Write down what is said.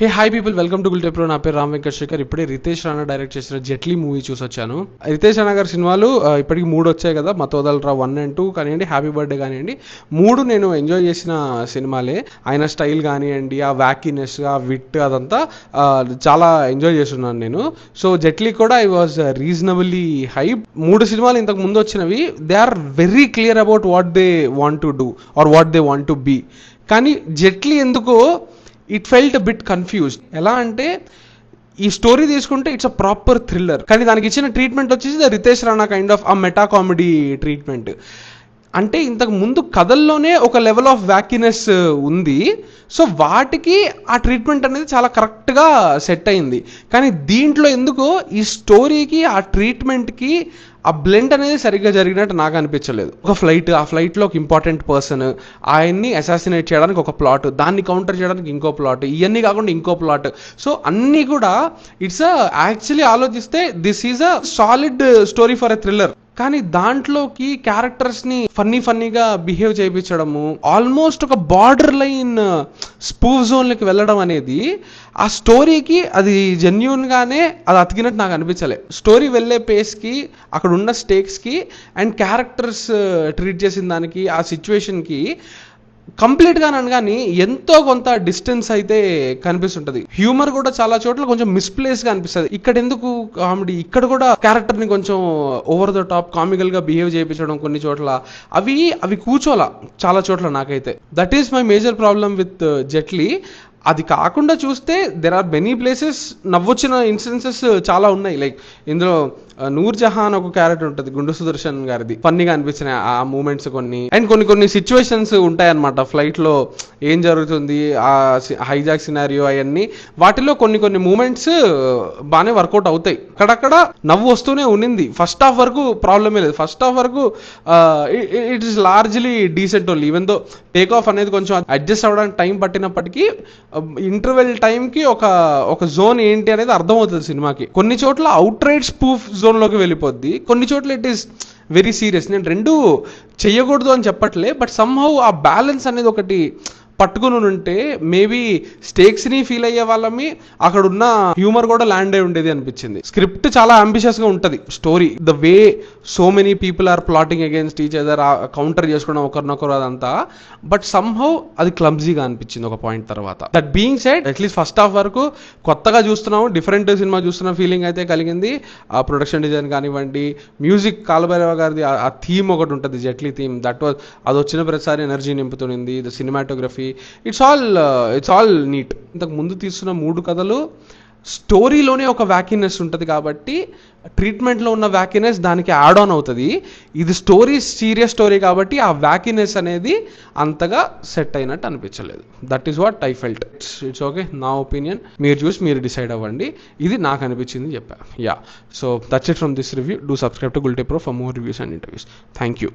Hey hi people, welcome to Gulte pro. నా పేరు రామ్ వెంకటేశ్వర్. ఇప్పుడే రితేష్ రాణా డైరెక్ట్ చేసిన జెట్లీ మూవీ చూసొచ్చాను. రితేష్ రాణా గారి సినిమాలు ఇప్పటికి 3 వచ్చాయి కదా, మతోదలరా 1 and 2 కానివ్వండి, హ్యాపీ బర్త్డే కానివ్వండి, 3 నేను ఎంజాయ్ చేసిన సినిమాలే. ఆయన స్టైల్ కానివ్వండి, ఆ వ్యాకీనెస్, ఆ విట్, అదంతా చాలా ఎంజాయ్ చేస్తున్నాను నేను. సో జెట్లీ కూడా ఐ వాజ్ రీజనబుల్లీ హైప్. 3 సినిమాలు ఇంతకు ముందు వచ్చినవి, they are very clear about what they want to do or what they want to be. కానీ జెట్లీ ఎందుకో ఇట్ ఫెల్ట్ బిట్ కన్ఫ్యూజ్డ్. ఎలా అంటే, ఈ స్టోరీ తీసుకుంటే ఇట్స్ అ ప్రాపర్ థ్రిల్లర్, కానీ దానికి ఇచ్చిన ట్రీట్మెంట్ వచ్చేసి రితేష్ రాణా కైండ్ ఆఫ్ ఆ మెటా కామెడీ ట్రీట్మెంట్. అంటే ఇంతకు ముందు కథల్లోనే ఒక లెవెల్ ఆఫ్ వ్యాకీనెస్ ఉంది, సో వాటికి ఆ ట్రీట్మెంట్ అనేది చాలా కరెక్ట్గా సెట్ అయింది. కానీ దీంట్లో ఎందుకో ఈ స్టోరీకి ఆ ట్రీట్మెంట్కి ఆ బ్లెండ్ అనేది సరిగ్గా జరిగినట్టు నాకు అనిపించలేదు. ఒక ఆ ఫ్లైట్లో ఒక ఇంపార్టెంట్ పర్సన్, ఆయన్ని అసాసినేట్ చేయడానికి ఒక ప్లాట్, దాన్ని కౌంటర్ చేయడానికి ఇంకో ప్లాట్, ఇవన్నీ కాకుండా ఇంకో ప్లాట్. సో అన్నీ కూడా ఇట్స్ యాక్చువల్లీ ఆలోచిస్తే this is a solid story for a thriller. కానీ దాంట్లోకి క్యారెక్టర్స్ని ఫన్నీగా బిహేవ్ చేయించడము, ఆల్మోస్ట్ ఒక బార్డర్ లైన్ స్పూఫ్ జోన్లకి వెళ్ళడం అనేది ఆ స్టోరీకి అది జెన్యూన్గానే అది అతికినట్టు నాకు అనిపించలే. స్టోరీ వెళ్ళే పేస్కి, అక్కడ ఉన్న స్టేక్స్కి అండ్ క్యారెక్టర్స్ ట్రీట్ చేసిన దానికి, ఆ సిచ్యువేషన్కి కంప్లీట్గా అనగాని ఎంతో కొంత డిస్టెన్స్ అయితే కనిపిస్తుంటది. హ్యూమర్ కూడా చాలా చోట్ల కొంచెం మిస్ప్లేస్గా అనిపిస్తుంది. ఇక్కడ ఎందుకు కామెడీ, ఇక్కడ కూడా క్యారెక్టర్ని కొంచెం ఓవర్ ద టాప్ కామికల్గా బిహేవ్ చేయించడం కొన్ని చోట్ల, అవి కూర్చోలా చాలా చోట్ల నాకైతే. That is my major problem with Jetlee. అది కాకుండా చూస్తే దెర్ ఆర్ మెనీ ప్లేసెస్ నవ్వొచ్చిన ఇన్సిడెన్సెస్ చాలా ఉన్నాయి. లైక్ ఇందులో నూర్ జహాన్ ఒక క్యారెక్టర్ ఉంటుంది, గుండు సుదర్శన్ గారిది, ఫన్నీగా అనిపించిన ఆ మూమెంట్స్ కొన్ని. అండ్ కొన్ని సిచ్యువేషన్స్ ఉంటాయన్నమాట ఫ్లైట్లో ఏం జరుగుతుంది, ఆ హైజాక్ సినారియో, అవన్నీ వాటిలో కొన్ని మూమెంట్స్ బాగానే వర్కౌట్ అవుతాయి. అక్కడక్కడ నవ్వు వస్తూనే ఉండింది. ఫస్ట్ హాఫ్ వరకు ప్రాబ్లమే లేదు. ఫస్ట్ హాఫ్ వరకు it is largely decent only. Even though take off అనేది కొంచెం అడ్జస్ట్ అవ్వడానికి టైం పట్టినప్పటికీ ఇంటర్వెల్ టైంకి ఒక జోన్ ఏంటి అనేది అర్థమవుతుంది సినిమాకి. కొన్ని చోట్ల అవుట్ రైట్ స్పూఫ్ జోన్లోకి వెళ్ళిపోద్ది, కొన్ని చోట్ల ఇట్ ఈస్ వెరీ సీరియస్. నేను రెండు చెయ్యకూడదు అని చెప్పట్లే, బట్ సమ్హౌ ఆ బ్యాలెన్స్ అనేది ఒకటి పట్టుకుని ఉంటే మేబీ స్టేక్స్ని ఫీల్ అయ్యే వాళ్ళమి, అక్కడ ఉన్న హ్యూమర్ కూడా ల్యాండ్ అయి ఉండేది అనిపించింది. స్క్రిప్ట్ చాలా అంబిషియస్గా ఉంటుంది, story the way so many people are plotting against each other, counter చేసుకోవడం ఒకరినొకరు, అదంతా. బట్ సమ్హౌ అది క్లమ్జీగా అనిపించింది ఒక పాయింట్ తర్వాత. That being said, at least first half వరకు కొత్తగా చూస్తున్నాము, డిఫరెంట్ సినిమా చూస్తున్న ఫీలింగ్ అయితే కలిగింది. ఆ ప్రొడక్షన్ డిజైన్ కానివ్వండి, మ్యూజిక్ కాలభైరవ గారిది ఆ థీమ్ ఒకటి ఉంటుంది, జెట్లీ థీమ్, అది వచ్చిన ప్రతిసారి ఎనర్జీ నింపుతుంది. The cinematography, it's all neat. ఇంతకు ముందు తీస్తున్న 3 కథలు స్టోరీలోనే ఒక వ్యాకీనెస్ ఉంటుంది కాబట్టి ట్రీట్మెంట్లో ఉన్న వ్యాకీనెస్ దానికి యాడ్ ఆన్ అవుతుంది. ఇది సీరియస్ స్టోరీ కాబట్టి ఆ వ్యాకీనెస్ అనేది అంతగా సెట్ అయినట్టు అనిపించలేదు. That is what I felt. It's okay, నా ఒపీనియన్. మీరు చూసి మీరు డిసైడ్ అవ్వండి. ఇది నాకు అనిపించింది చెప్పా. Yeah, so that's it from this review. Do subscribe to Gulte pro for more reviews and interviews. Thank you.